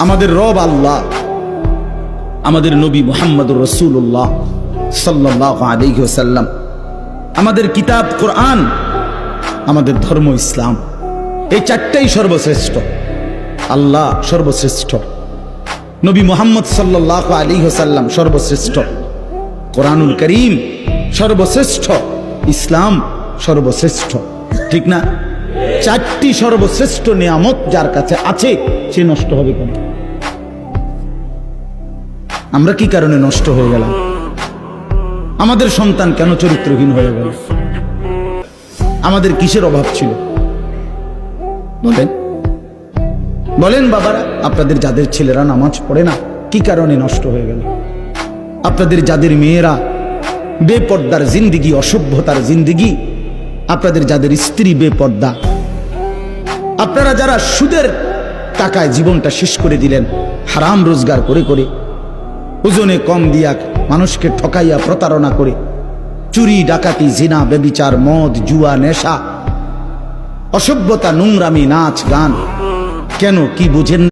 আমাদের রব আল্লাহ, আমাদের নবী মুহাম্মদুর রাসূলুল্লাহ সাল্লাল্লাহু আলাইহি ওয়াসাল্লাম, আমাদের কিতাব কোরআন, আমাদের ধর্ম ইসলাম, এই চারটাই সর্বশ্রেষ্ঠ। আল্লাহ সর্বশ্রেষ্ঠ, নবী মুহাম্মদ সাল্লাল্লাহু আলাইহি ওয়াসাল্লাম সর্বশ্রেষ্ঠ, কোরআনুল কারীম সর্বশ্রেষ্ঠ, ইসলাম সর্বশ্রেষ্ঠ। ঠিক না? চারটি সর্বশ্রেষ্ঠ নিয়ামত যার কাছে আছে সে নষ্ট হবে কেন? আমরা কি কারণে নষ্ট হয়ে গেলাম? আমাদের সন্তান কেন চরিত্রহীন হয়ে গেল? আমাদের কিসের অভাব ছিল? বলেন বলেন বাবারা, আপনাদের যাদের ছেলেরা নামাজ পড়ে না, কি কারণে নষ্ট হয়ে গেল? আপনাদের যাদের মেয়েরা বেপর্দার জিন্দিগি, অসভ্যতার জিন্দিগি, আপনাদের যাদের স্ত্রী বেপর্দা, আপনারা যারা সুদের টাকায় জীবনটা শেষ করে দিলেন, হারাম রোজগার করে করে, ওজনে কম দিয়া মানুষকে ঠকাইয়া প্রতারণা করে, চুরি ডাকাতি জিনা ব্যভিচার মদ জুয়া নেশা অসভ্যতা নোংরামি নাচ গান, কেন কি বুঝেন?